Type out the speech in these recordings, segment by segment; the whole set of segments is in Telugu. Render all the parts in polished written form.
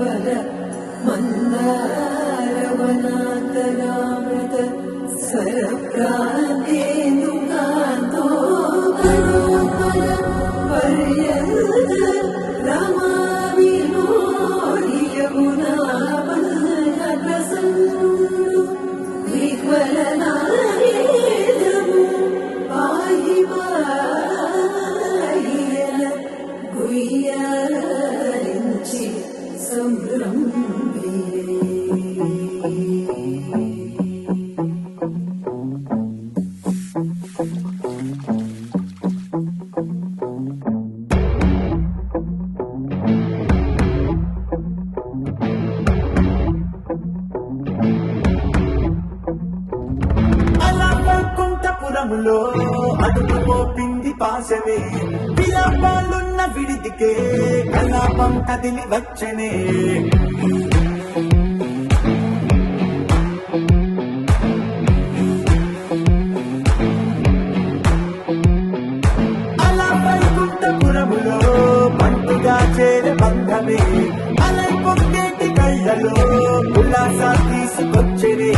ಮಂದಾರವನ ಮಂದಾರವನಾಂತರಾಮೃತ ಸ್ವರಪ್ರಾಂತೇಂದು ಕಾಂತೋ ಗಣೋಪರ ಪರ್ಯಂತ ರಮಾವಿನೋಡಿ ಯಮುನಾ ಬಲ್ಲ ಪ್ರಸನ್ನು ವಿಹ್ವಲನಾಯೇದಮು ಪಾಹಿ ಪಾಹಿಯನ ಗುಯ್ಯಾరించి ಸಂಭ್ರಮಿರೇ. పురములో అడుగుపో పిండి పాసనే విలాపాలున్న విడిదికే కలాపం కదిలి వచ్చనే. అలా వైకుంఠపురములో పంటుగా చేరే బంధమే అలై పొంగేటి కళ్ళలో ఉల్లాస తీసుకొచ్చనే.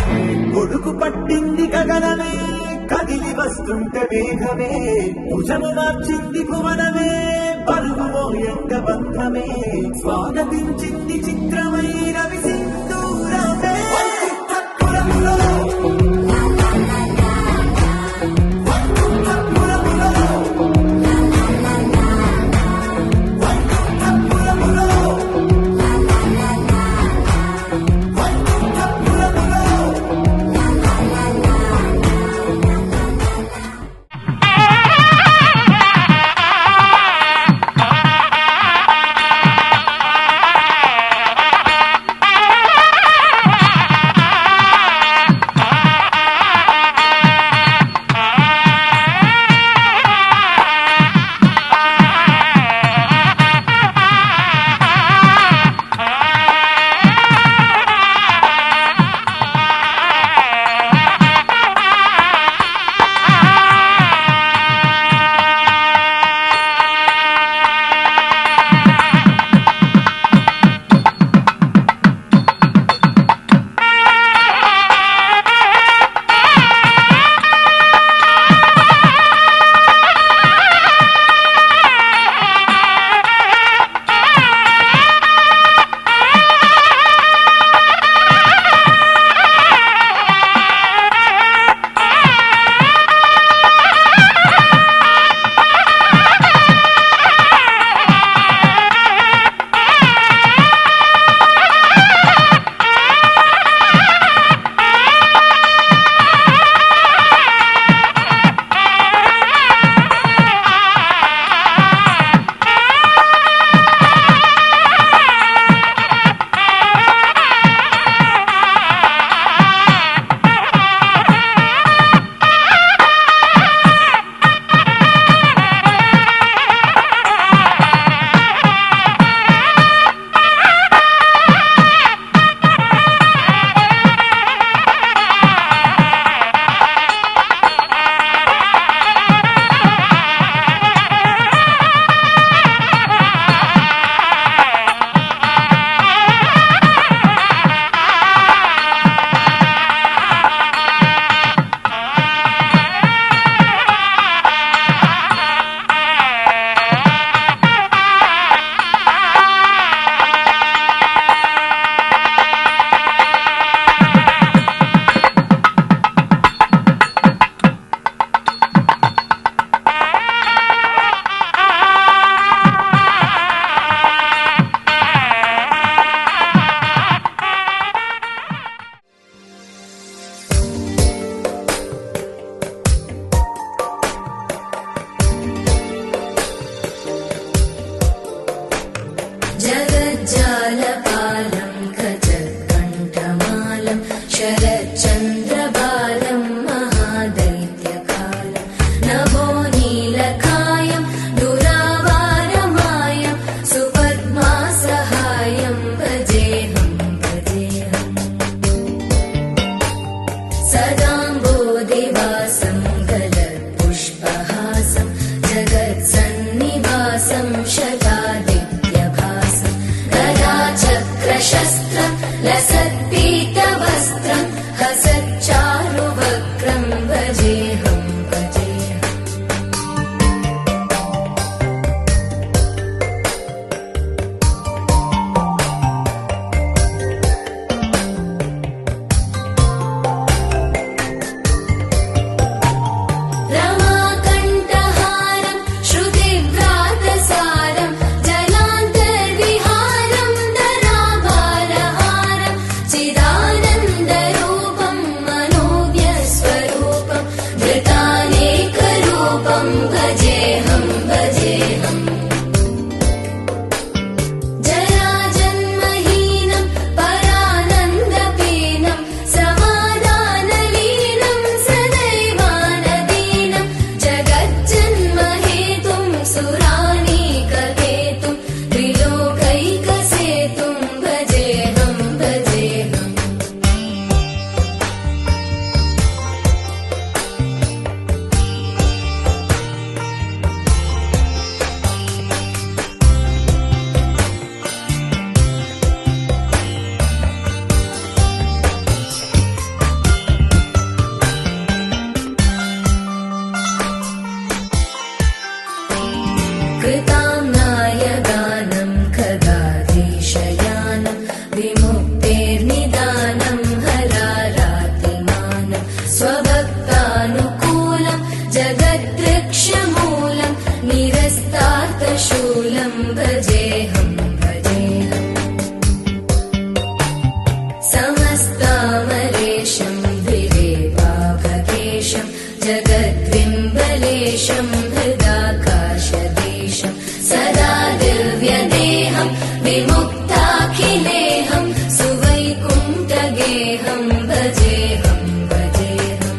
కొడుకు పట్టింది గగనమే కదిలి వస్తుంటే వేగమే భుజము మార్చింది భువనమే పరుగు మోయంగ బంధమే స్వాగతించింది చిత్రమైన విసింధూరమే. शस्त्रं लसत्पीतवस्त्रं हसच्चारुवक्त्रं भजेऽहं भजेऽहम् रमाकण्ठहारं श्रुतिव्रातसारं जलान्तर्विहारं धराभारहारं चिदानन्दरूपं मनोव्यस्वरूपं धृतानेकरूपं भजेऽहं भजेऽहम् जराजन्महीनं परानन्दपीनं समाधानलीनं सदैवानदीनं जगज्जन्महेतुं सुरानीकहेतुं त्रिलोकैकसेतुं भजेऽहं भजेऽहम् कृताम्नायगानं खगाधीशयानं विमुक्तेर्निदानं हरारातिमानं स्वभक्तानुकूलं जगद्वृक्षमूलं निरस्तार्थशूलं भजेऽहं भजेऽहम् समस्तामरेशं द्विरेवाभकेशं जगद्विम्बलेशं हृदाकाशदेशं सदा दिव्यदेहं विमुक्ताखिलेहं सुवैकुण्ठगेहं भजेऽहं भजेऽहम्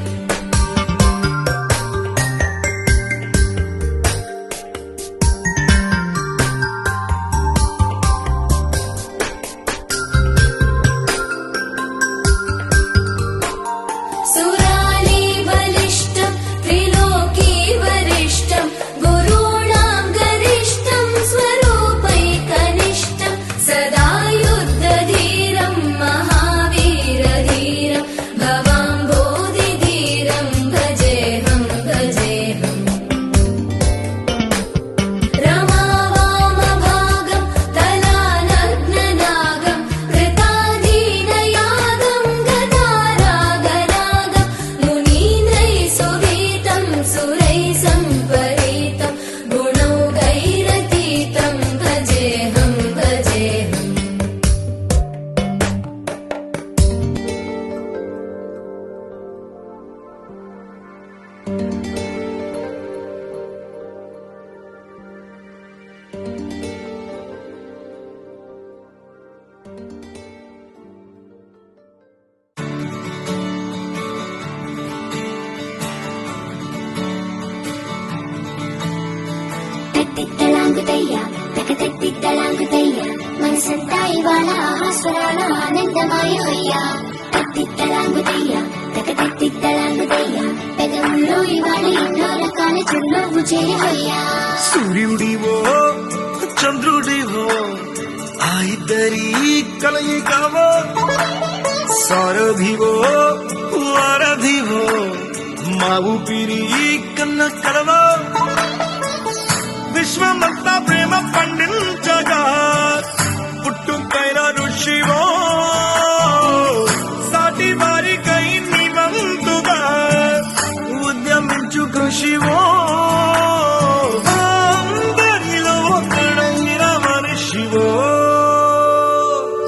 सुराली बलिष्ठं त्रिलोकी वरिष्ठं गुरूणां गरिष्ठं स्वरूपैकनिष्ठं सदा युद्धधीरं महावीरधीरं भवाम्भोधिधीरं भजेऽहं भजेऽहम् रमावामभागं तलानग्ननागं कृताधीनयागं गदारागरागं मुनीन्द्रैः सुवीतं सुरैः सम्परीतं गुणौघैरतीतं भजेऽहं भजेऽहम् తళాంగుతయ్య తకతట్టి తళాంగుతయ్య మనసంతా ఇవాళ ఆహాస్వరాల ఆనందమాయమయ్య తట్టి తళాంగుతయ్య తకతట్టి తళాంగుతయ్య పెదవుల్లో ఇవాళ ఎన్నో రకాల చిరునవ్వు చేయవయ్యా సూర్యుడివో చంద్రుడివో ఆ ఇద్దరి కలయికవో సారథివో వారధివో మా ఊపిరి కన్న కలవో విశ్వమంతా ప్రేమ పండించగా పుట్టుకైన ఋషివో సాటి వారికై నివంతుగా ఉద్యమించు కృషివో అందరిలో ఒకడైన మనిషివో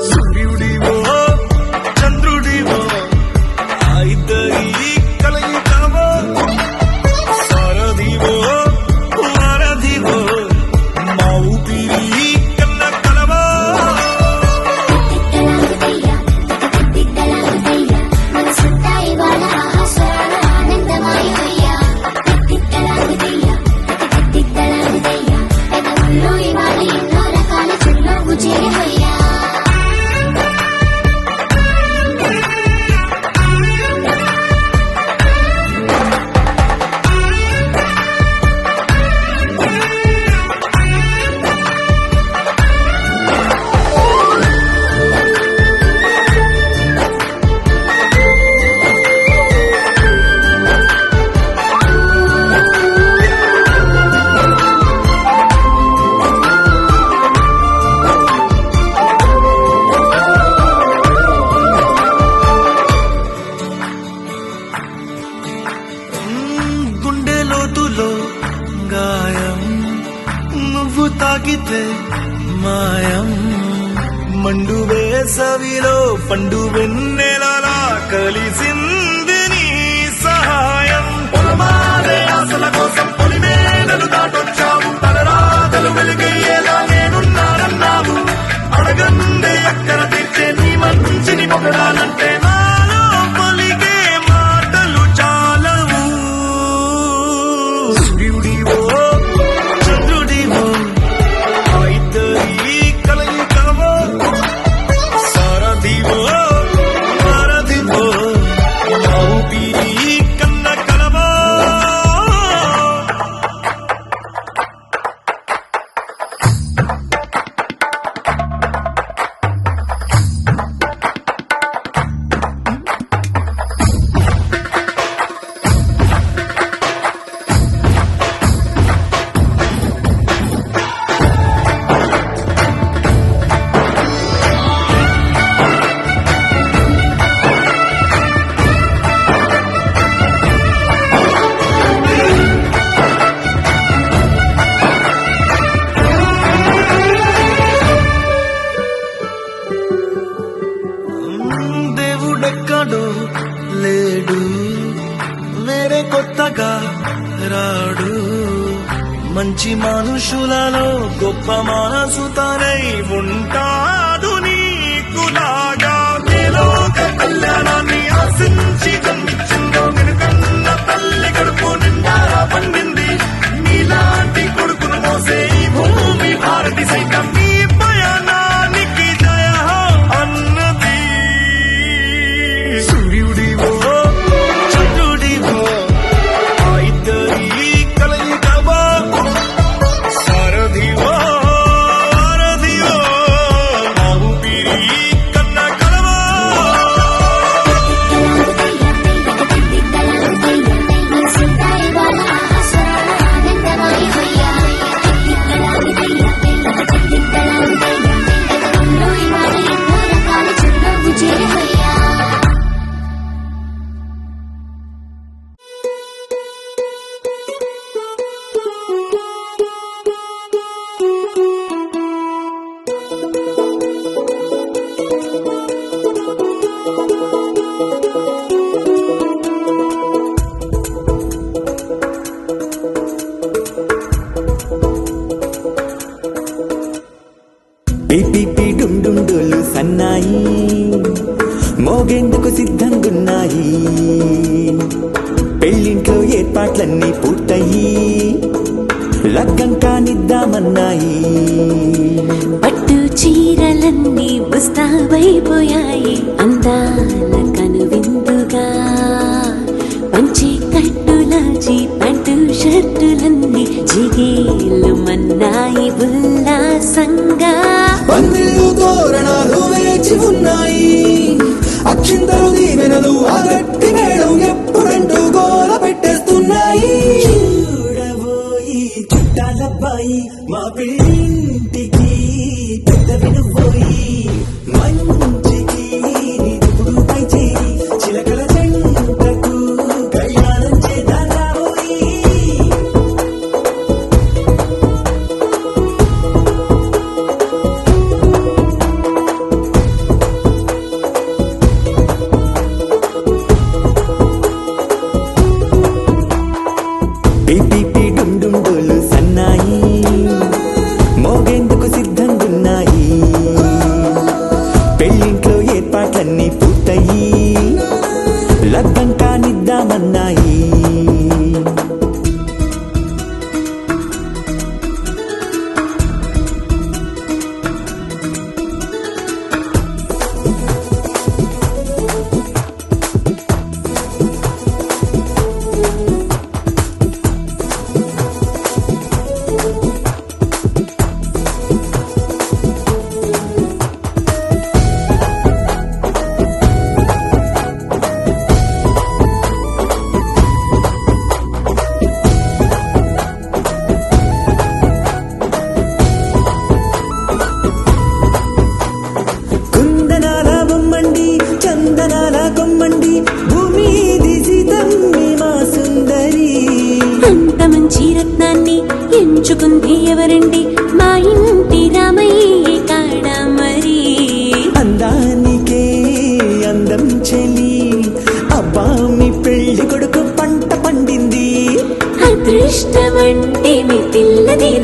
సూర్యుడివో చంద్రుడివో ఆ ఇద్దరి కలయికవో సారథివో పండు వెన్నెలలా కలిసింది నీ సహాయం పొలమారే ఆశల కోసం పొలిమేనలు దాటొచ్చావు తలరాతలు వెలుగయ్యేలా నేనున్నానన్నావు అడగందే అక్కర తెచ్చే నీ మంచిని పొగడాలంటే నాలో పలికే మాటలు చాలవు సూర్యుడివో చంద్రుడివో ఆ ఇద్దరి కలయికవో సారథివో వారధివో నా ఊపిరి కన్న కలవో దేవుడెక్కడో లేడు వేరే కొత్తగా రాడు మంచి మనుషులలో గొప్ప మనసు తనై ఉంటాడు నీకులాగా నీలోక కళ్యాణాన్ని ఆశించి జన్మించిందో వెనుకన్న తల్లి కడుపు నిండా పండింది నీలాంటి కొడుకును మోసే ఈ భూమి భారతి సైతం నీ పయనానికి జయ అన్నది సూర్యుడివో చంద్రుడివో ఆ ఇద్దరి కలయికవో సారథివో వారధివో నా ఊపిరి కన్న కలవో మనసంతా ఇవాళ ఆస్వాదన ఆనందమయమయ్యా గతంలో ఇవాళ ఎన్నో రకాల చిరునవ్వు చేరవయ్యా పిపి డుండుండులు సన్నాయి మోగేందుకు సిద్ధంగున్నాయి పెళ్ళింట్లో ఏర్పాట్లన్నీ పూర్తయి లగ్గం కానిద్దామన్నాయి పట్టు చీరలన్నీ ముస్తాబైపోయాయి అందాల కనువిందుగా పంచి కట్టులాచి పట్టు షర్టులన్నీ జిగేలు మన్నాయి ఉల్లాసంగా పందిళ్ళు తోరణాలు వేచి ఉన్నాయి అక్షింతలు దీవెనలు ఆ గట్టి మేడం ఎప్పుడంటూ గోల పెట్టేస్తున్నాయి చూడబోయి చుట్టాలబ్బాయి మా పెళ్ళింటికి పెద్ద వినుపోయి మంచికి నిదుపుడు పై చేయి చిలకల జంటకు కళ్యాణం చేద్దాం రాబోయి పిపి డుండుండులు సన్నాయి మోగేందుకు సిద్ధంగున్నాయి పెళ్ళింట్లో ఏర్పాట్లన్నీ పూర్తయి లగ్గం కానిద్దామన్నాయి ఎంచుకుంది ఎవరండి మా ఇంటి రామయ్య కాడ మరి అందానికే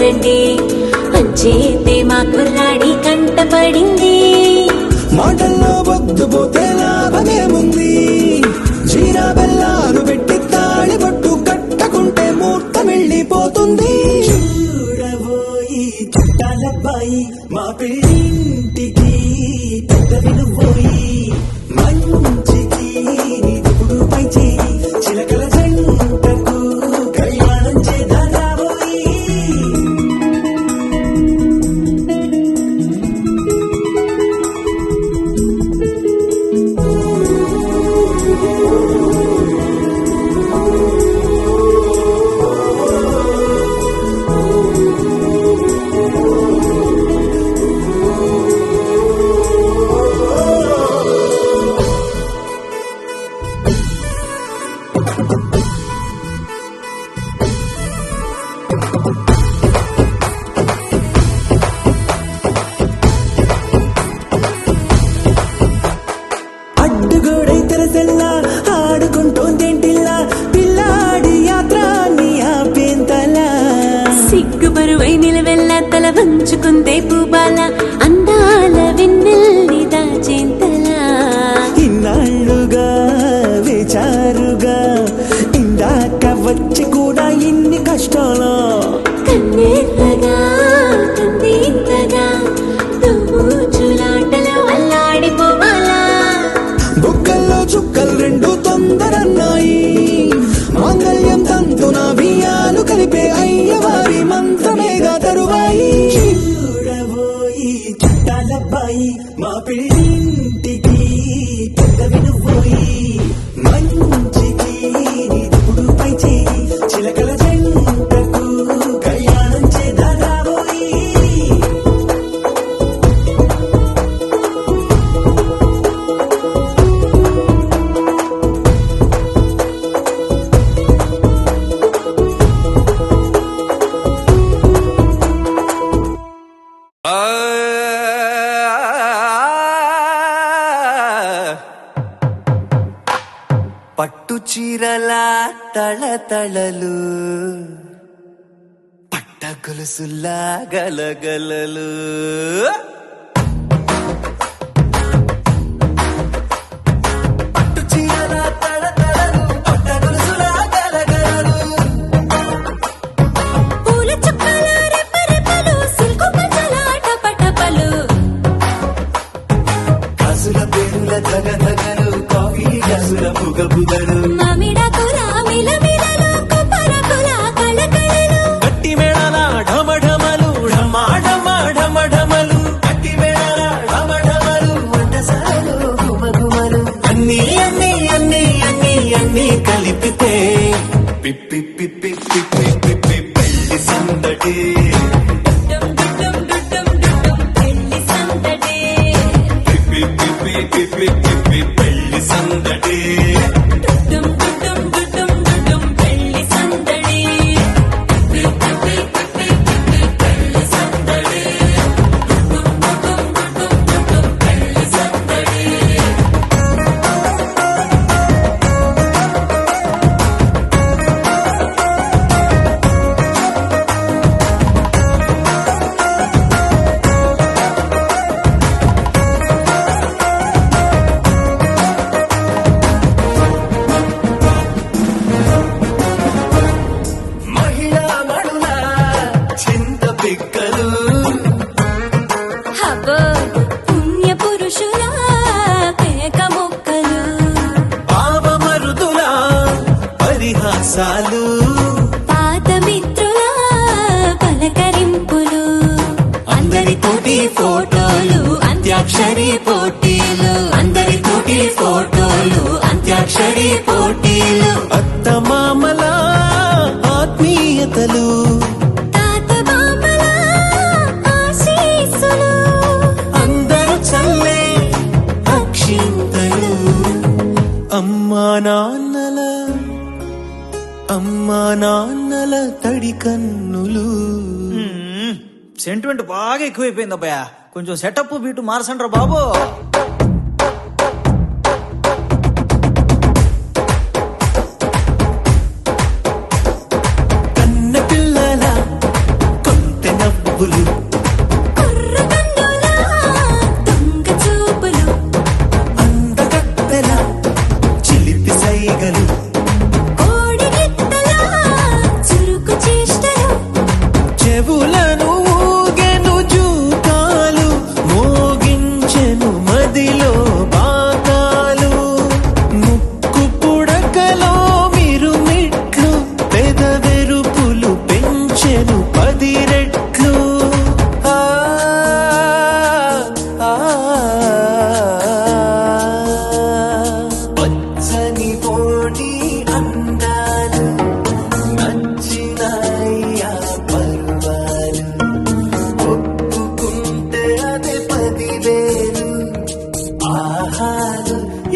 చూడండి అంచేతే మా కుర్రాడి కంటపడింది. మాటల్లో బొద్దుపోతే లాభమేముంది, జీరా బెల్లాలు పెట్టి తాళి పట్టు కట్టకుంటే ముహూర్తం వెళ్ళిపోతుంది. చూడబోయి చుట్టాలబ్బాయి మా పెళ్ళింటికి పెద్దవి నువ్వోయి, మంచికి నిదుపుడు పై చేయి చిలకల జంటకు కళ్యాణం చేద్దాం రాబోయి. అడ్డుగోడై తెరసెల్లా ఆడుకుంటోందేంటిల్లా పిల్లాడి యాత్ర నీ ఆపేంతలా. సిగ్గు బరువై నిలవెల్ల తల వంచుకుందే పూబాల అందాల వెన్నెల్ని దాచేంతలా. ఇన్నాళ్ళుగా వేచారుగా ఇందాక వచ్చి కూడా ఇన్ని కష్టాలా. కన్నెర్రగా కందింతగా తుమ్ముచులాటలో అల్లాడిపోవాలా. బుగ్గల్లో చుక్కలు రెండు తొందరన్నాయి, మాంగళ్యం తంతున బియ్యాలు కలిపే అయ్యవారి మంత్రమేగా తరువాయి. చూడబోయి చుట్టాలబ్బాయి మా పెళ్ళింటికి పెద్దవి నువ్వోయి, మంచికి నిదుపుడు పై చేయి చిలకల జంటకు కళ్యాణం చేద్దాం రాబోయి. పట్టు చీరల తళతళలు, పట్ట గొలుసుల్లా గలగలలు. పట్టు చీరల తళతళలు, పట్ట గొలుసుల్లా గలగలలు. పూల చుక్కల రెపరెపలు సిల్కు పచ్చలాట పటపలు. కాసుల పేరుల ధగధగలు, కాఫీ గ్లాసుల బుగబుగలు. మామిడాకుల మిలమిలలు కొబ్బరకుల కళకళలు. గట్టి మేళాల ఢమఢమలు, ఢమాఢమఢమఢమలు. గట్టి మేళాల ఢమఢమలు, వంటసాలలు గుమగుమలు. అన్నీ అన్నీ అన్నీ అన్నీ అన్నీ కలిపితే పిప్పి పిప్పి పిప్పి పిప్పి పెళ్లి సందడి. డుమ్ డుమ్ డుమ్ డుమ్ పెళ్లి సందడి. పిప్పి పిప్పి పిప్పి పిప్పి పెళ్లి సందడి. డుమ్ డుమ్ డుమ్ డుమ్ పెళ్లి సందడి. పెళ్లి సందడి. డుమ్ డుమ్ డుమ్ పెళ్లి సందడి. మహిళా మడుల చింత పిక్కలు, హబ్బో పుణ్య పురుషుల పేక మొక్కలు. పావమరుదుల పరిహాసాలు. పాత మిత్రుల పలకరింపులు. అందరితోటి ఫోటోలు, అంత్యాక్షరి పోటీలు. అందరితోటి ఫోటోలు, అంత్యాక్షరి పోటీలు. అత్తమామల ఆత్మీయతలు, తాత బామల ఆశీస్సులు. అందరూ చల్లే అక్షింతలు. అమ్మా నాన్నల తడి కన్నులు. సెంటిమెంట్ బాగా ఎక్కువైపోయింది అబ్బాయ, కొంచెం సెటప్ బీటు మార్చండ్రా బాబు. కన్న పిల్లల కొంత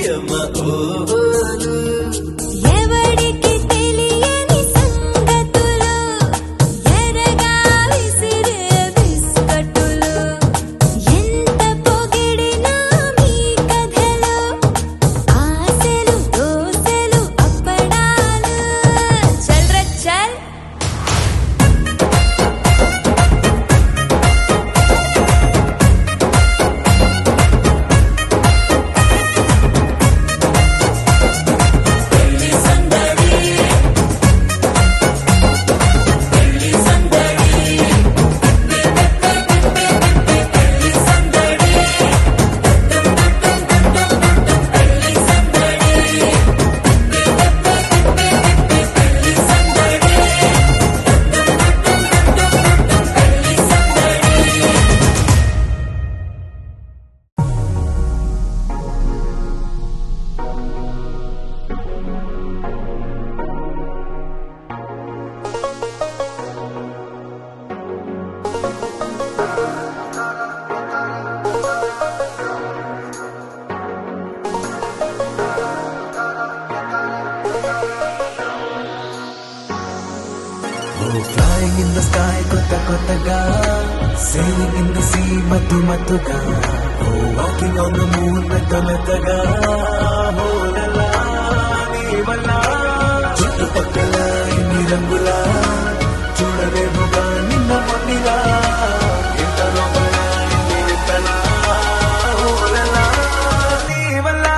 యమ ఓలు ఎవడికి తెలియని సంగతులు ఎరగా విసిరే బిస్కట్టులు ఎంత పొగిడినా మీ కథలు ఆశలు దోసెలు అప్పడాలు చల్ రే చల్ Flying in the sky, kottaga. Sailing in the sea, matuga. Oh, walking on the moon, metaga. Oh, la la, nee wala. Chuttu pakkala, inni rangula. Chudavevuga, ninna monniga. Inta lopala, inni vittala. Oh, la la, nee wala.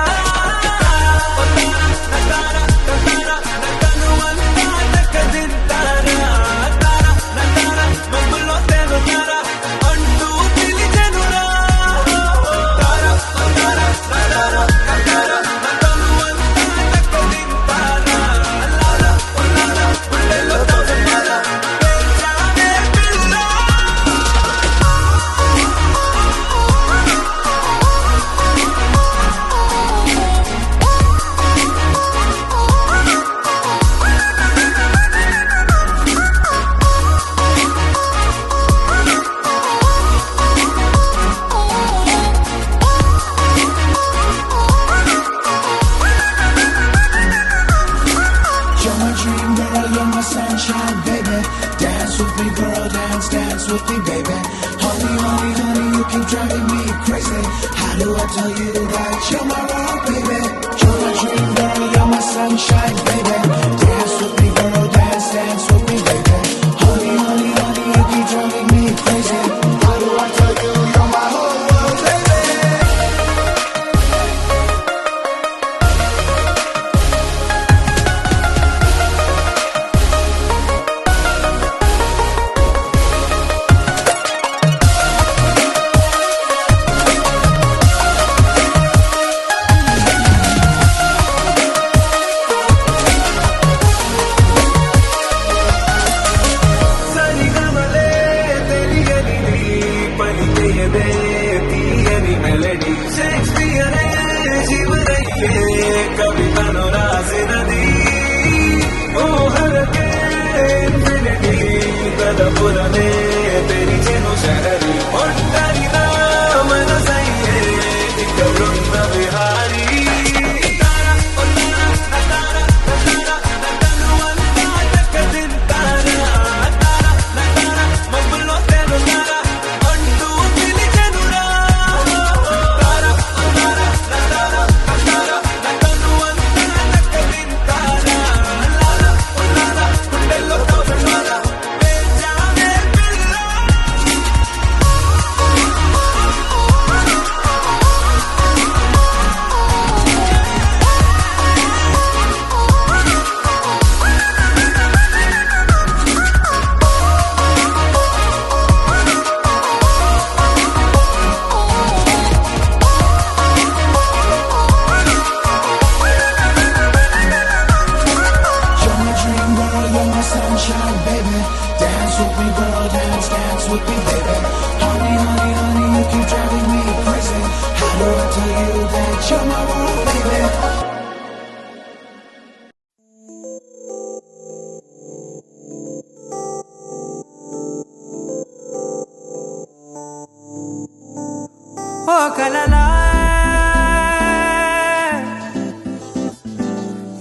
Sunshine, baby, dance with me, girl, dance with me, baby. Honey, honey, honey, you keep driving me crazy. How do I tell you that you're my rock, baby? You're my dream, girl, you're my sunshine, baby. Dance with me, girl, dance with me, baby. Honey, honey, honey, you keep driving me crazy. How do I tell you you're my whole world, baby? కవితను రాసినది ఊహలకే ఇన్ఫినిటీ తలపులనే తెరిచెను శహరి ఒంటరిగా మనసయ్యే ఇక బృంద విహారీ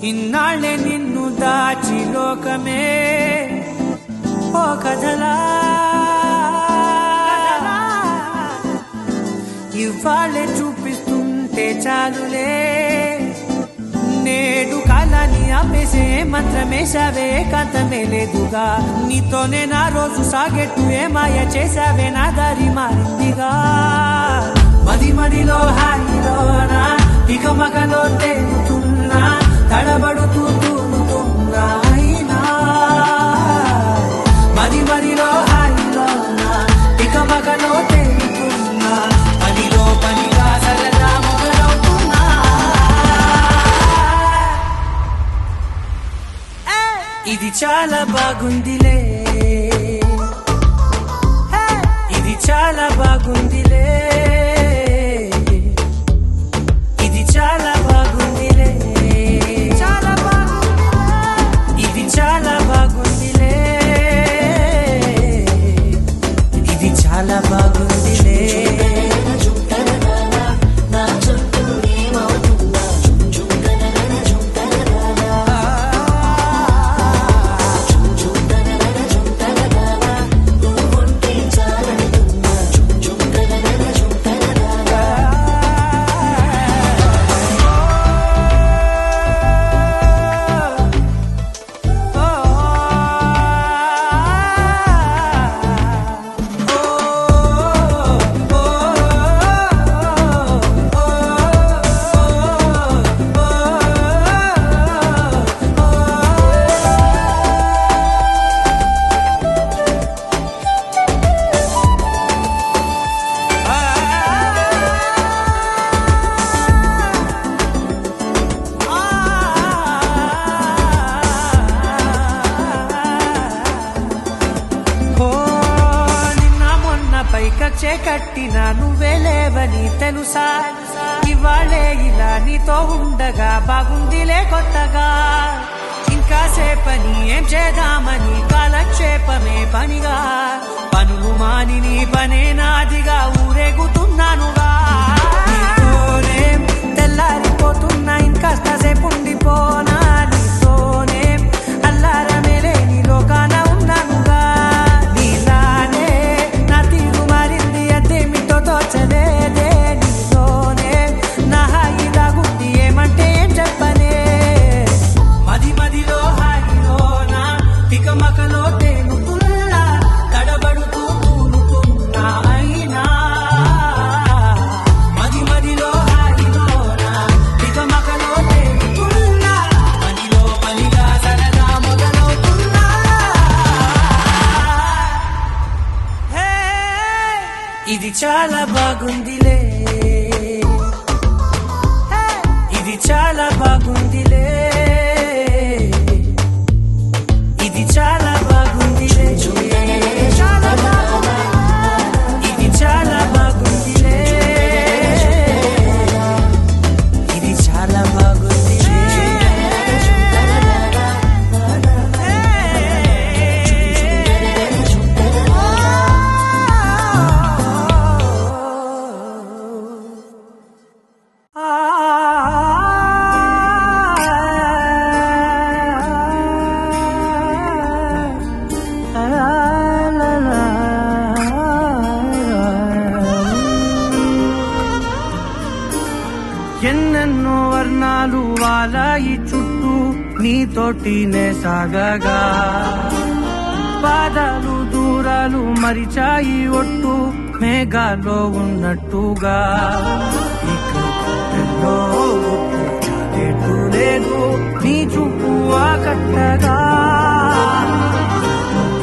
ఇన్నాళ్ళే నిన్ను దాచి లోకమే ఓ కథలా ఇవాళ్ళే చూపిస్తుంటే చాలులే నేడు కాలాన్ని ఆపేసే మంత్రమేశావే కాంతమే లేదుగా నీతోనే నా రోజు సాగెట్టు ఏ మాయ చేశావే నా దారి మారిందిగా మది మదిలో హాయిలోనా ఇక మగలో తేలుతున్నా తడబడుతూ తూలుతున్నా అయినా మది మదిలో హాయిలోనా ఇక మగలో తేలుతున్నా పనిలో పనిగా సరదా మొదలవుతున్నా ఇది చాలా బాగుందిలే ఇది చాలా బాగుందిలే ఇది చాలా బాగుందిలే చాలా బాగుంది ఇది చాలా బాగుందిలే ఇది చాలా బాగుందిలే పైకచ్చే కట్టిన నువ్వే లేవని తెలుసా ఇవాళే ఇలా నీతో ఉండగా బాగుందిలే కొత్తగా ఇంకా సేపని ఏం చేద్దామని కాలక్షేపమే పనిగా పనులు మాని నీ పనే నాదిగా ఊరేగుతున్నానుగా నీతోనే తెల్లారిపోతున్నా ఇంకాస్త సేపు ఉండిపోనా నీతోనే అల్లారమే లేని లోకాన ఉన్నానుగా నీలానే నా తీరు మారింది అదేమిటో తోచలేదే నీతోనే నా హాయి దాగుంది ఏమంటే ఏం చెప్పనే మది మదిలో హాయిలోనా ఇక మకలో తేలుతున్నా తడబడుతూ తూలుతున్నా అయినా మది మదిలో హాయిలోనా ఇక మకలో తేలుతున్నా పనిలో పనిగా సరదా మొదలవుతున్నా హే ఇది చాలా బాగుందిలే హే ఇది చాలా బాగుందిలే ఇది చాలా బాగుందిలే చాలా బాగుంది ఇది చాలా బాగుందిలే ఇది చాలా బాగుందిలే ఎన్నెన్నో వర్ణాలు వాలాయి చుట్టూ నీతోటినే సాగగా పాదాలు దూరాలు మరిచాయి ఒట్టు మేఘాల్లో ఉన్నట్టుగా ఇక ఎన్నో చాలేటు లేదు నీ చూపు ఆకట్టగా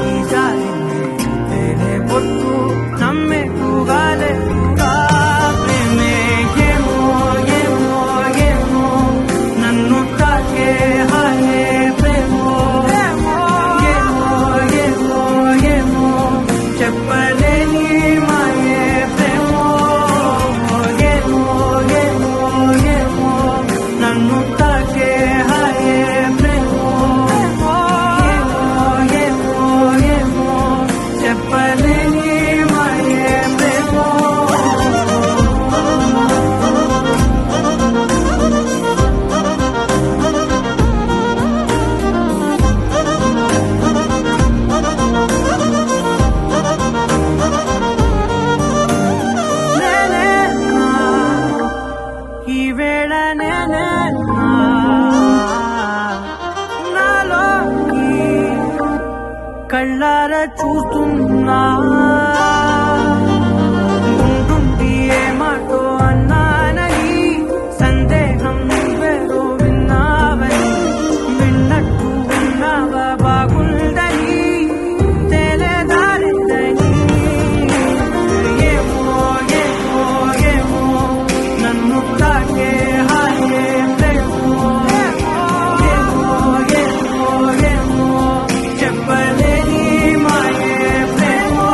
ఈ జాలిని తేనే పొట్టు నమ్మేట్టుగా లేదుగా ప్రేమే ఏమో ఏమో ఏమో నన్ను తాకే హాయే ప్రేమో ఏమో ఏమో ఏమో చెప్పలేని మాయే ప్రేమో ఏమో ఏమో ఏమో కళ్ళారా చూస్తున్నా ఉంటుండి ఏ మాటో అన్నానని సందేహం నువ్వేదో విన్నావని విన్నట్టు ఉన్నావా బాగుందని తెలియదారిదని ఏమో ఏమో ఏమో నన్ను తాకే హాయే ప్రేమో ఏమో ఏమో ఏమో చెప్పలేని మాయే ప్రేమో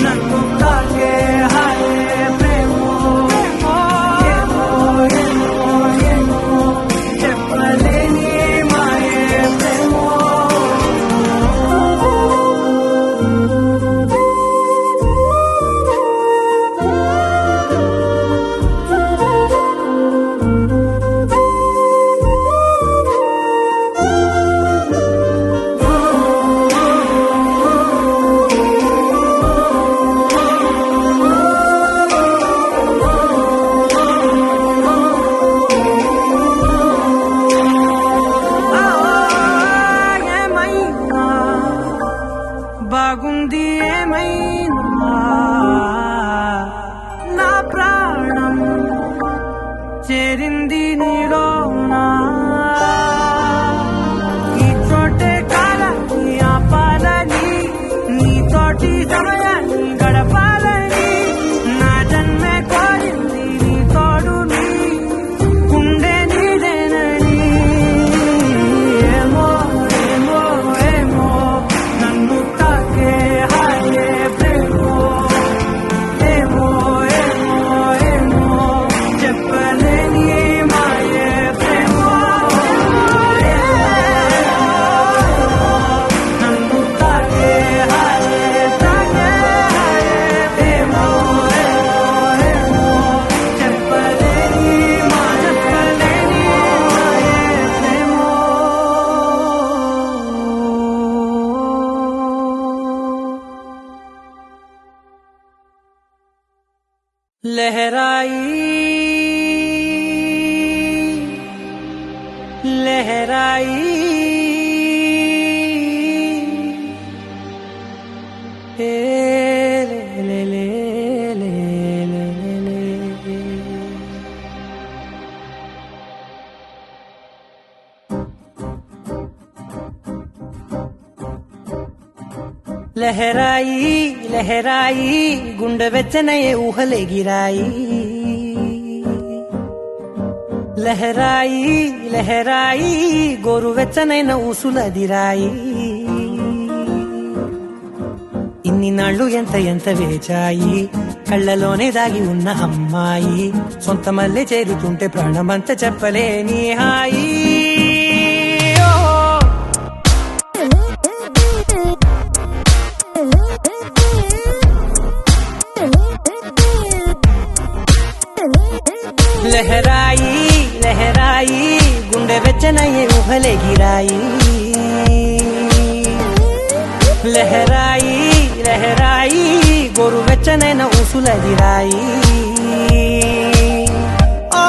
నన్ను తాకే హాయే ప్రేమో ఏమో ఏమో ఏమో చెప్పలేని మాయే ప్రేమో ఏమైనా బాగుంది ఏమైనా నా ప్రాణం చేరింది నీలోనా ఈ చోటే కాలాన్ని ఆపాలని నీతోటి సమయాన్ని గడపాలని నా జన్మే కోరింది నీ తోడుని గుండె నీదేనని ఏమో ఏమో ఏమో నన్ను తాకే హాయే ప్రేమో ఏమో ఏమో ఏమో చెప్పలేని మాయే ప్రేమో నన్ను తాకే హాయే ప్రేమో ఏమో ఏమో చెప్పలేని మాయే लहराई ए ले ले ले ले ले ले लहराई लहराई गुंड వెచ్చనయే ఊహలే గిరాయి లహరాయి లహరాయి గోరువెచ్చనైన ఊసులదిరాయి ఇన్ని నాళ్ళు ఎంత ఎంత వేచాయి కళ్ళలోనే దాగి ఉన్న అమ్మాయి సొంత మల్లె చేరుతుంటే ప్రాణమంత చెప్పలేని హాయి ఓ లహరాయి లహరాయి గుండె వెచ్చనయ్యే ఊహలే గిరాయి లహరాయి లహరాయి గోరు వెచ్చనైన ఊసులదిరాయి ఓ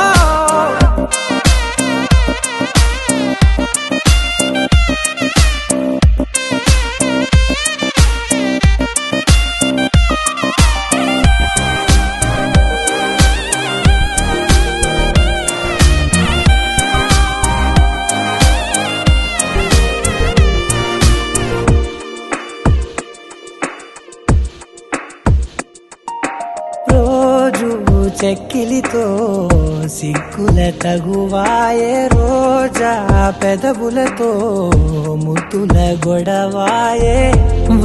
చెక్కిలితో సిగ్గుల తగువాయే రోజా పెదవులతో ముద్దుల గొడవాయే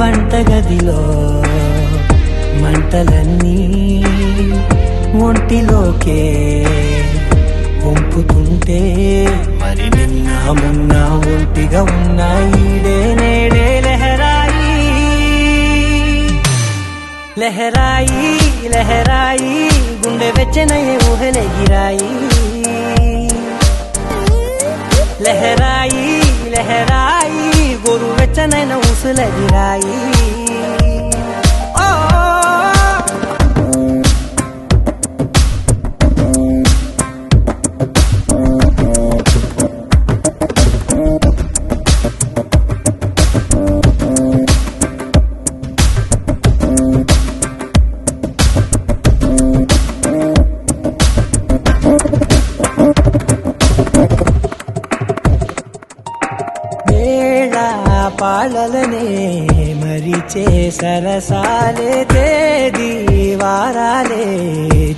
వంటగదిలో మంటలన్నీ ఒంటిలోకే వంపుతుంటే మరి నిన్న మొన్న ఒంటిగా ఉన్న ఈడే నేడే లహరాయి లహరాయి లహరాయి గుండె వెచ్చనయ్యే ఊహలే గిరాయి లహరాయి లహరాయి గోరు వెచ్చనైన ఊసులదిరాయి ఓ వాళ్ళలనే మరిచే సరసాలే తేదీ వారాలే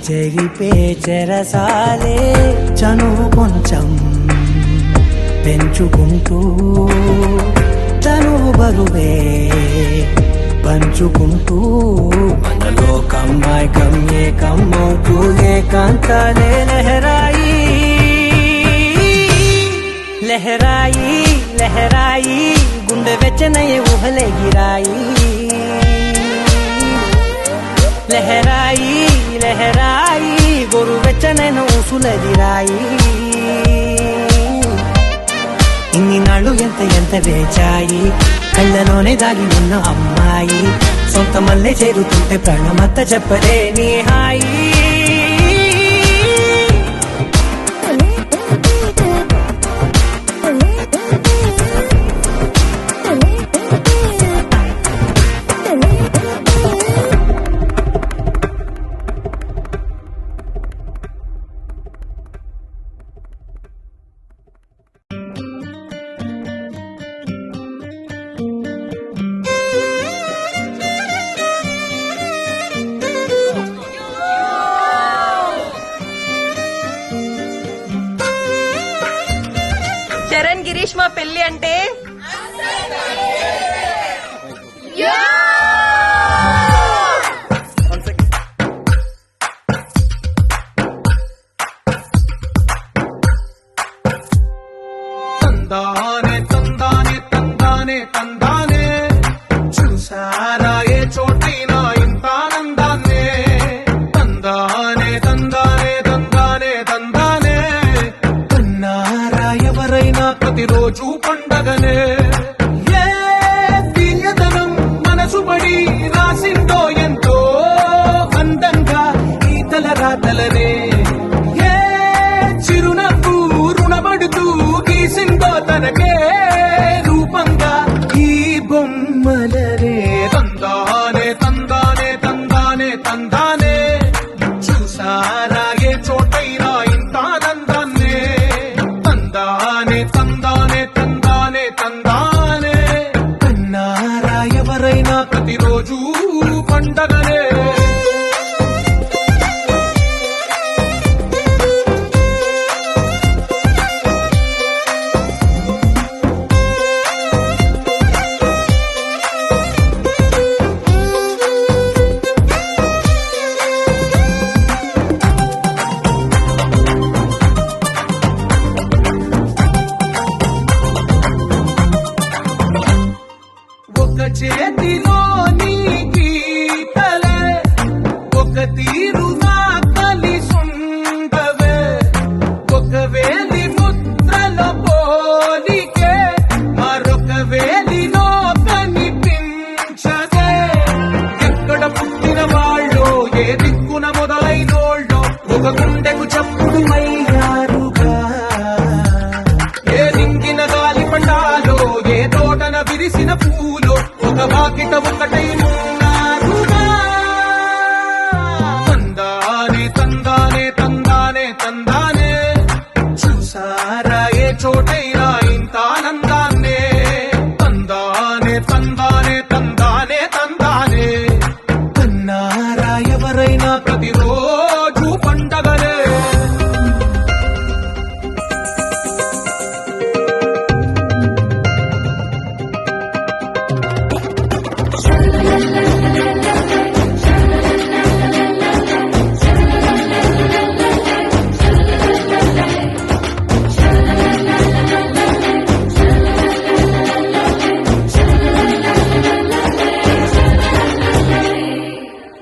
చెరిపే చెరసాలే చనువు కొంచెం పెంచుకుంటూ తనువు బరువే పంచుకుంటూ మనలో కమ్మాయికం ఏకమవుతూ ఏకాంతాలే లహరాయి లహరాయి లహరాయి గుండె వెచ్చనయ్యే ఊహలే గిరాయి లహరాయి లహరాయి గోరు వెచ్చనైన ఊసులదిరాయి ఇన్ని నాళ్ళు ఎంత వేచాయి కళ్ళలోనే దాగి ఉన్న అమ్మాయి సొంత మల్లె చేరుతుంటే ప్రాణమత్త చెప్పలే నీ హాయి చరణ్ గిరీష్ మా పెళ్లి అంటే తందానే తందానే తందానే తందానే చూసారా ఏ చోటైనా ఇంత ఆనందాన్నే తందానే తందానే తందానే తందానే కన్నారా ఎవరైనా ప్రతిరోజు పండగనే ఏ తీయదనం మనసు పడి రాసిందో ఎంతో అందంగా ఈ తల రాతలనే ఏ చిరునవ్వు రుణపడుతూ గీసిందో తనకే రూపంగా ఈ బొమ్మలనే తందానే తందానే తందానే తందానే చూసారా ఏ చోటైనా ఇంత ఆనందాన్నే తందానే తందానే తందానే తందానే కన్నారా ఎవరైనా ప్రతిరోజు పండగనే ఒక చేతిలో నీ గీతలే ఒక తీరుగా కలిసుండవే ఒక వేలి ముద్రల పోలికే మరొక వేలిలో కనిపించదే ఎక్కడ పుట్టిన వాళ్ళో ఏ దిక్కున మొదలైనోళ్ళో ఒక గుండెకు చప్పుడు అయ్యారుగా ఏ రింగిన గాలి పండాలో ఏ తోటన విరిసిన పూలో ఒక వాకిట ఒకటై ఉన్నారుగా తందానే తందానే తందానే తందానే చూసారా ఏ చోటైనా ఇంత ఆనందాన్నే తందానే తందానే తందానే తందానే కన్నారా ఎవరైనా ప్రతిరోజు పండగలే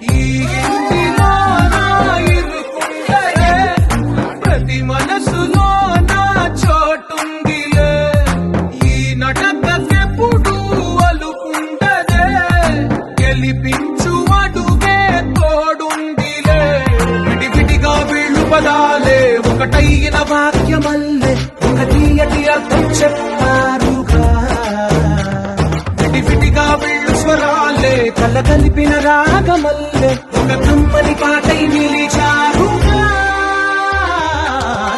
ఈ ఇంటిలో నా ఇరుకుండలే ప్రతి మనసులో నా చోటుందిలే ఈ నటకెప్పుడు అలుకుండదే గెలిపించు అడుగే తోడుందిలే విడివిడిగా వీళ్ళు పదాలే ఒకటైన వాక్యమల్లే ఒక తీయటి అర్థం చెప్పారుగా విడివిడిగా వీళ్ళు స్వరాలే కల కలిపిన రాగమల్లే ఒక కమ్మని పాటై నిలిచారుగా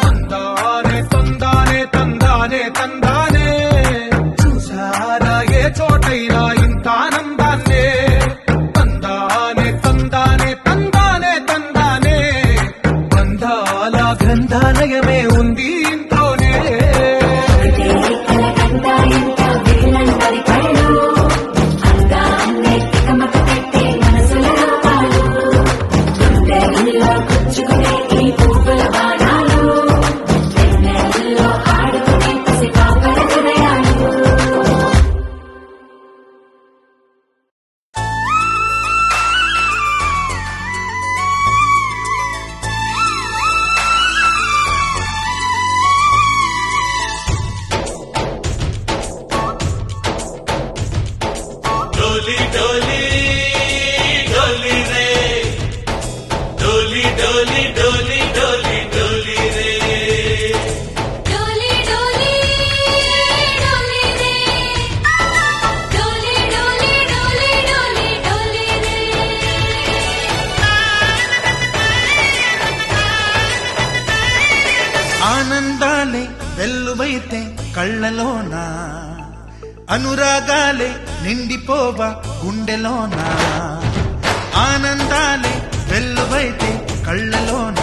తందానే తందానే తందానే తందానే చూసారా ఏ చోట డోలి డోలి డోలి డోలి రే డోలి డోలి డోలి రే డోలి డోలి డోలి డోలి డోలి రే ఆనందాలే వెల్లువైతే కళ్ళలోన అనురాగాలే నిండిపోవ గుండెలోన ఆనందాలే వెల్లువైతే కళ్ళలోన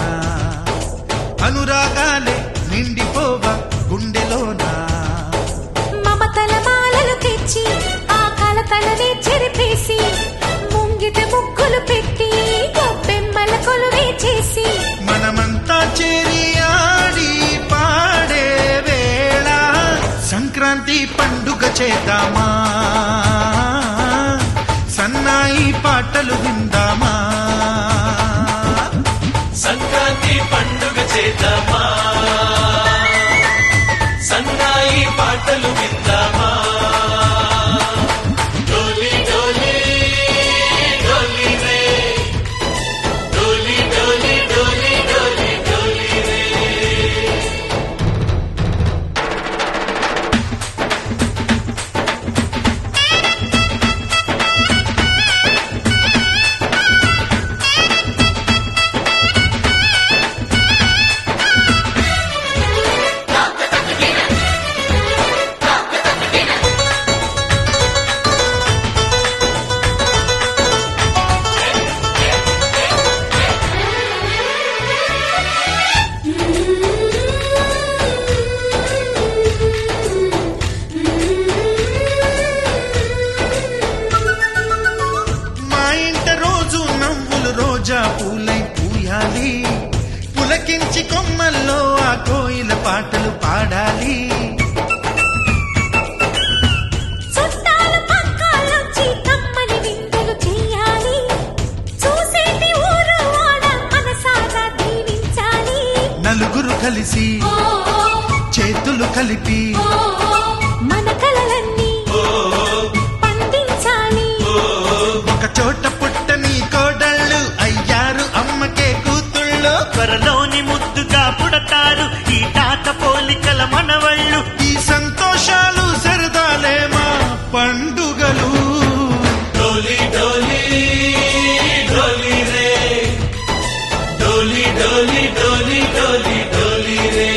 అనురాగాలే నిండిపోవ గుండెలోన మమతల మాలలు తెచ్చి ఆ కలతలనే చెరిపేసి ముంగిట ముగ్గులు పెట్టి గొప్పెమ్మల కొలువే చేసి మనమంతా చేరి ఆడి పాడే వేళ సంక్రాంతి పండుగ చేద్దామా సన్నాయి పాటలు విందామా సంక్రాంతి పండుగ చేద్దామా సన్నాయి పాటలు విందామా డోలి డోలి డోలి రే డోలి డోలి డోలి డోలి డోలి రే మా ఇంట రోజు నవ్వులు రోజా పూలై పూయాలి పులకించి కొమ్మల్లో ఆ కోయిల పాటలు పాడాలి చుట్టాలు పక్కాలొచ్చి కమ్మని విందులు చెయ్యాలి చూసేటి ఊరు వాడ మనసారా దీవించాలి నలుగురు కలిసి చేతులు కలిపి మన కలలన్నీ పండించాలి ఒక చోట పుట్టని కోడళ్ళు అయ్యారు అమ్మకే కూతుళ్ళు త్వరలోని ముద్దుగా పుడతారు ఈ తాత పోలికల మనవళ్ళు ఈ సంతోషాలు సరదాలే మా పండుగలు డోలి డోలి డోలి రే డోలి డోలి డోలి డోలి డోలి రే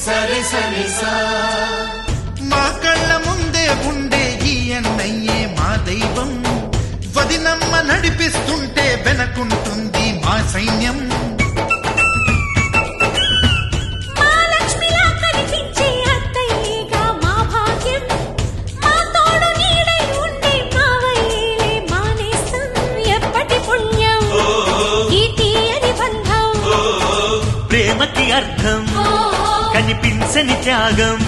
సరే సరే సా మా కళ్ళ ముందే ఉండే ఈ అన్నయ్యే మా దైవం వదినమ్మ నడిపిస్తుంటే వెనకుంటుంది మా సైన్యం మా లక్ష్మిలా కనిపించే అత్తయ్యేగా మా భాగ్యం మా తోడు నీడై ఉండే మావయ్యేలే మానేస్తాం ఎప్పటి పుణ్యం ఈ తీయని బంధం ప్రేమకి అర్థం కనిపించని త్యాగం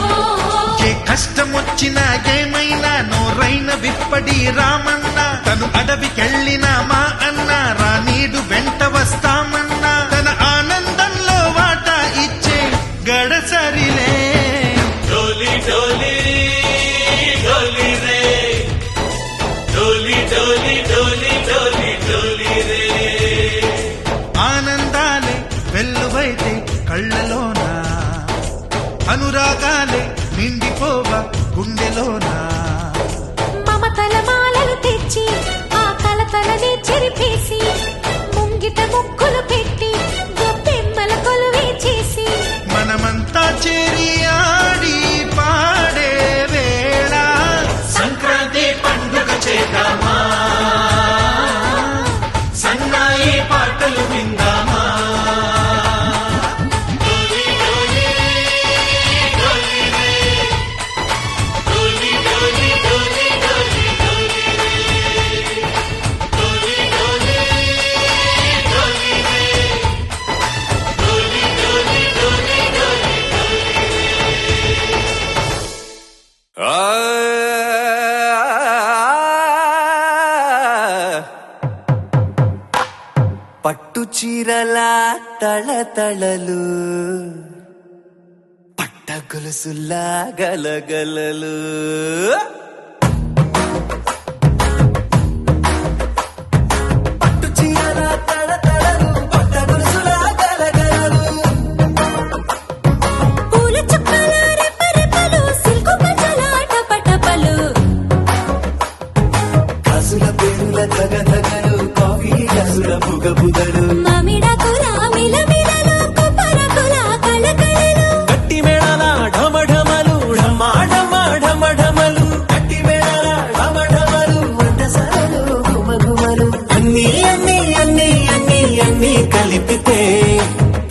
ఏ కష్టం వచ్చినా ఏమైనా నోరైన విప్పడి రామన్న తను అడవికెళ్ళిన మా అన్న రానీడు వెంట వస్తామన్నా తన ఆనందంలో వాటా ఇచ్చే గడసరిలే డోలి డోలి డోలి రే డోలి డోలి డోలి డోలి డోలి రే ఆనందాలే వెల్లువైతే కళ్ళలోన అనురాగాలే నిండిపోవ గుండెలోన మమతల మాలలు తెచ్చి ఆ కలతలనే చెరిపేసి ముంగిట ముగ్గులు పెట్టి గొప్పెమ్మల కొలువే చేసి మనమంతా చేరి ఆడి పాడే వేళ సంక్రాంతి పండుగ చేద్దామా సన్నాయి పాటలు విందామా డోలి డోలి డోలి రే డోలి పట్టు చీరల తళతళలు పట్ట గొలుసులా గలగలలు పట్టు చీరల తళతళలు పట్ట గొలుసులా గలగలలు పూల చుక్కల రెపరెపలు సిల్కు పంచల టపటపలు కాసుల పేరుల ధగధగలు కాఫీ గ్లాసుల బుగబుగలు మామిడాకుల మిలమిలలు కొబ్బరకుల కళకళలు గట్టి మేళాల ఢమఢమలు ఢమా ఢమా ఢమఢమలు గట్టి మేళాల ఢమఢమలు వంటసాలలు గుమగుమలు అన్నీ అన్నీ అన్నీ అన్నీ అన్నీ కలిపితే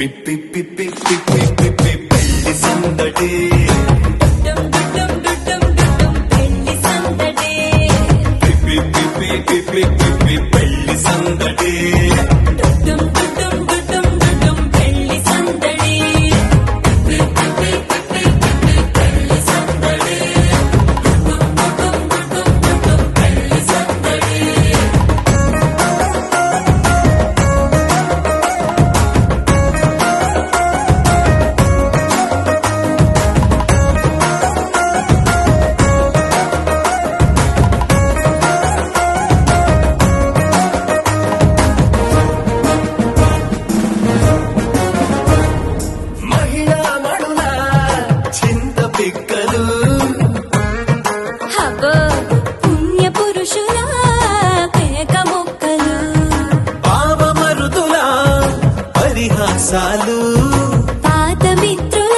పిప్పి పిప్పి పిప్పి పిప్పి పెళ్లి సందడి డుమ్ డుమ్ డుమ్ డుమ్ పెళ్లి సందడి పిప్పి పిప్పి పిప్పి పిప్పి పెళ్లి సందడి డుమ్ డుమ్ డుమ్ డుమ్ పెళ్లి సందడి పెళ్లి సందడి పెళ్లి సందడి మహిళా మడుల చింత పిక్కలు హబో పుణ్య పురుషుల పేక మొక్కలు పావమరుదుల పరిహాసాలు పాత మిత్రుల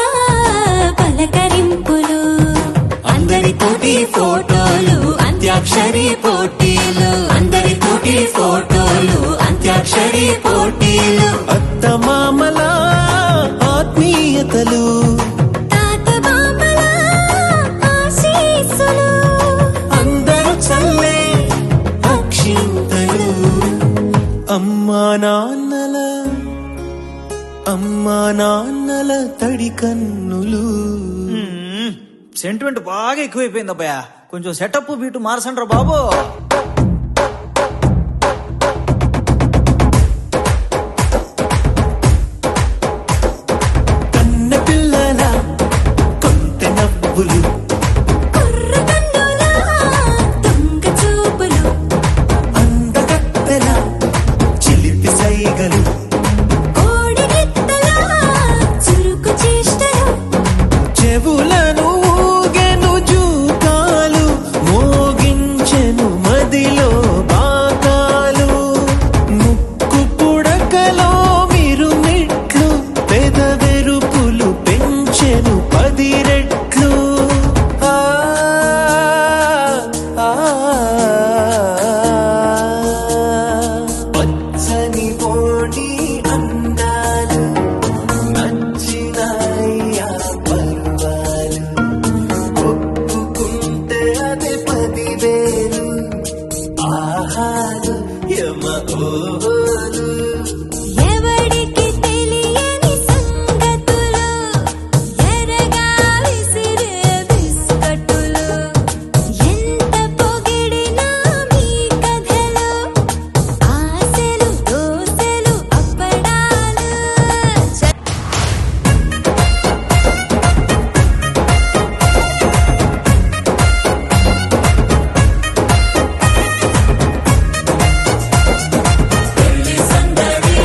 పలకరింపులు అందరితోటి ఫోటోలు అంత్యాక్షరి పోటీలు అందరితోటి ఫోటోలు అంత్యాక్షరి పోటీలు అత్తమామల ఆత్మీయతలు తాత బామల ఆశీస్సులు అందరూ చల్లే అక్షింతలు అమ్మా నాన్నల తడి కన్నులు సెంటిమెంట్ బాగా ఎక్కువైపోయింది అబ్బాయ కొంచెం సెటప్ బీటు మార్చండి రా బాబు కన్న పిల్లల కొంటె నవ్వులు కుర్ర కన్నుల దొంగ చూపులు అందగత్తెల చిలిపి సైగలు కోడి గిత్తల చురుకు చేష్టలు చెవులను ఊగెను జూకాలు మోగించెను మదిలో బాకాలు ముక్కు పుడకలో మిరుమిట్లు పెదవెరుపులు పెంచెను 10 రెట్లు ఆ, ఆ, పచ్చని మోడి అందాలు నచ్చినాయ్యా పర్వాలు ఒప్పుకుంటే అదే 10,000 ఆహాలు యమ ఓహోలు ఎవడికి తెలియని సంగతులు ఎరగా విసిరే బిస్కట్టులు ఎంత పొగిడినా మీ కథలు ఆశలు దోసెలు అప్పడాలు పెళ్లి సందడి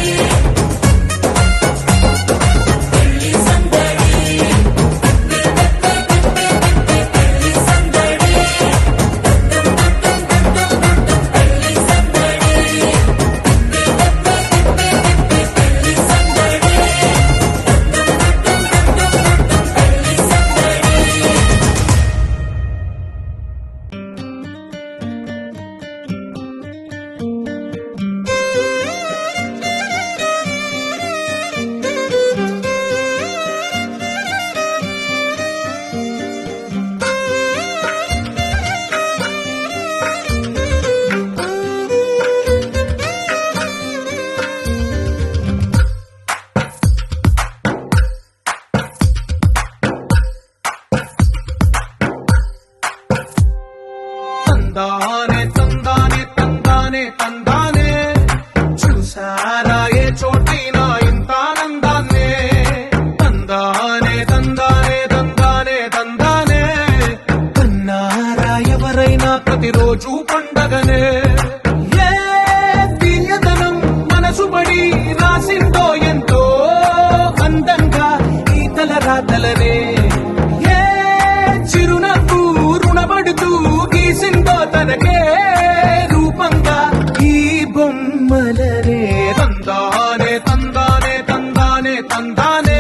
చాలరే తందానే తందానే తందానే తందానే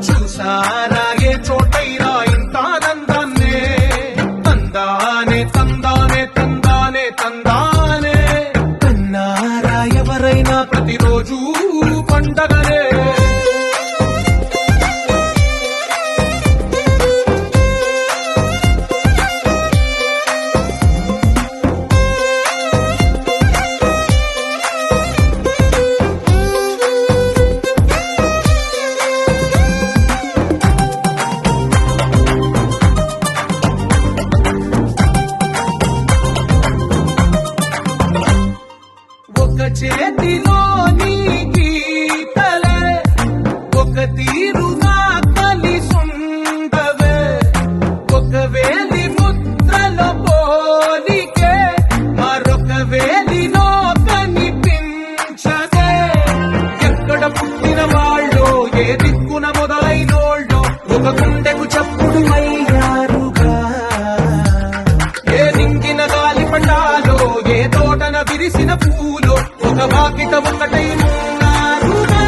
చూసారా ఏ చోటైనా ఇంత ఆనందాన్నే తందానే తందానే తందానే తందానే కన్నారా ఎవరైనా ప్రతిరోజు పండగనే ఒక చేతిలో నీ గీతలే ఒక తీరుగా కలిసుండవే ఒక వేలి ముద్రలో పోలికే మరొక వేలిలో కనిపించదే ఎక్కడ పుట్టిన వాళ్ళో ఏ దిక్కున మొదలైనోళ్ళో ఒక గుండెకు చప్పుడు అయ్యారుగా ఏ నింగిన గాలి పటాలో ఏ తోటన విరిసిన పూలో ఒక వాకిట ఒకటై ఉన్నారుగా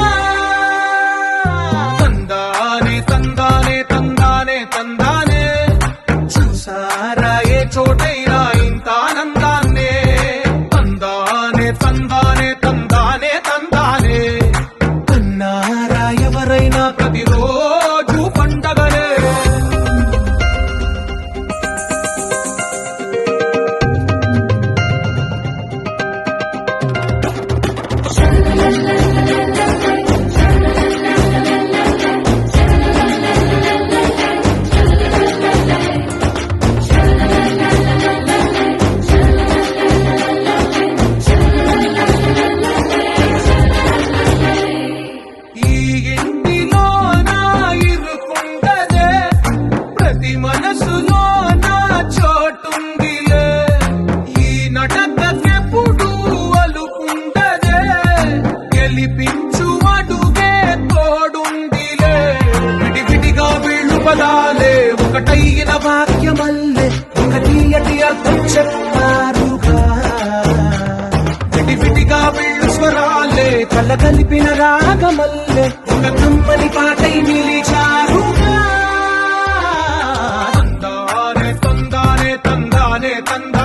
తందానే తందానే తందానే తందానే చూసారా ఏ చోటైనా ఇంత ఆనందాన్నే తందానే తందానే తందానే తందానే కన్నారా ఎవరైనా ప్రతిరోజు పండగనే ఈ ఇంటిలో నా ఇరుకుండదే ప్రతి మనసులో నా చోటుందిలే ఈ నటకెప్పుడు అలుకుండదే గెలిపించు అడుగే తోడుందిలే విడివిడిగా వీళ్ళు పదాలే ఒకటైన వాక్యమల్లే ఒక తీయటి అర్థం చెప్పారుగా విడివిడిగా వీళ్ళు స్వరాలే కళ్ళ కలిపిన రాగమల్లే ఒక కమ్మని పాటై నిలిచారుగా తందానే తందానే తందానే తందానే